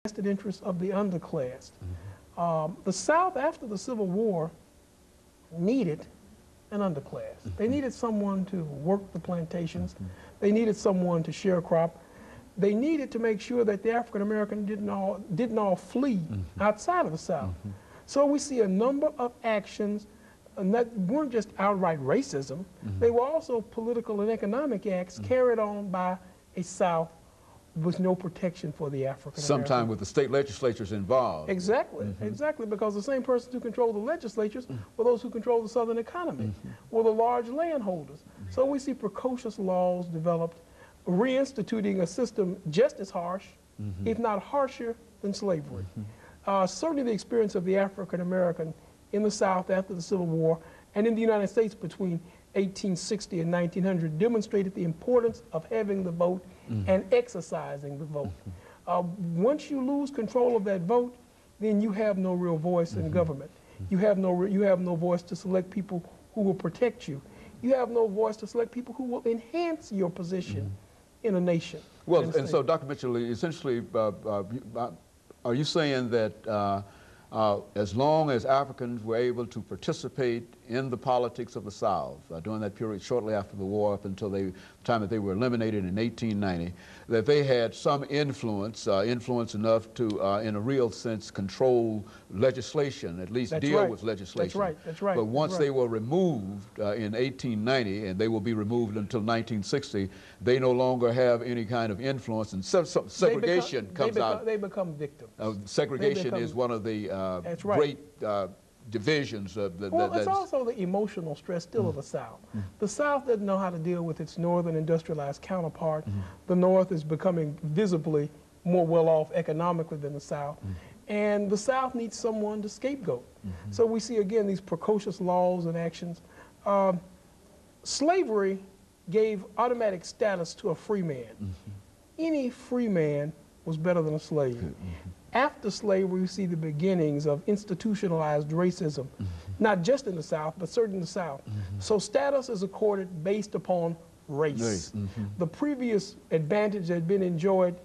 vested interests of the underclass. The South, after the Civil War, needed an underclass. They needed someone to work the plantations. They needed someone to sharecrop. They needed to make sure that the African American didn't all flee outside of the South. So we see a number of actions that weren't just outright racism. They were also political and economic acts carried on by a South with no protection for the African American. Sometimes with the state legislatures involved. Exactly, exactly, because the same persons who control the legislatures were those who control the Southern economy, were the large landholders. So we see precocious laws developed, reinstituting a system just as harsh, if not harsher, than slavery. Certainly the experience of the African American in the South after the Civil War and in the United States between 1860 and 1900 demonstrated the importance of having the vote and exercising the vote. Once you lose control of that vote, then you have no real voice in government. You have no voice to select people who will protect you. You have no voice to select people who will enhance your position in a nation. Well, and so Dr. Mitchell, essentially, are you saying that as long as Africans were able to participate in the politics of the South during that period shortly after the war up until the time that they were eliminated in 1890, that they had some influence, influence enough to, in a real sense, control legislation, at least deal with legislation. That's right, that's right. But once they were removed in 1890, and they will be removed until 1960, they no longer have any kind of influence, and segregation comes out. They become victims. Segregation is one of the great divisions. Well, it's also the emotional stress still of the South. The South doesn't know how to deal with its northern industrialized counterpart. The North is becoming visibly more well-off economically than the South. And the South needs someone to scapegoat. So we see, again, these precocious laws and actions. Slavery gave automatic status to a free man. Any free man was better than a slave. After slavery, we see the beginnings of institutionalized racism, not just in the South, but certainly in the South. So status is accorded based upon race. The previous advantage that had been enjoyed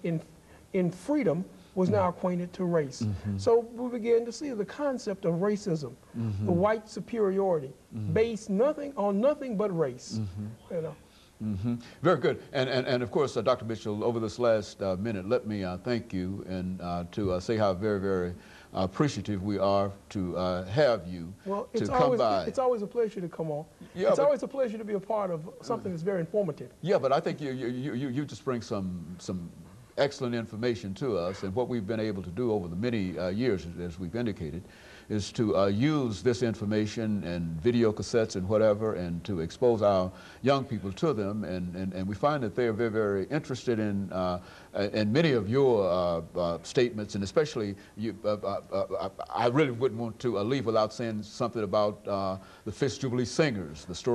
in freedom was now acquainted to race. So we begin to see the concept of racism, the white superiority, based on nothing but race. You know. Very good. And of course, Dr. Mitchell, over this last minute, let me thank you and to say how very, very appreciative we are to have you to come by. It's always a pleasure to come on. Yeah, it's always a pleasure to be a part of something that's very informative. Yeah, but I think you just bring some excellent information to us, and what we've been able to do over the many years, as we've indicated, is to use this information and video cassettes and whatever, and to expose our young people to them, and we find that they are very, very interested in many of your statements, and especially you. I really wouldn't want to leave without saying something about the Fisk Jubilee Singers, the story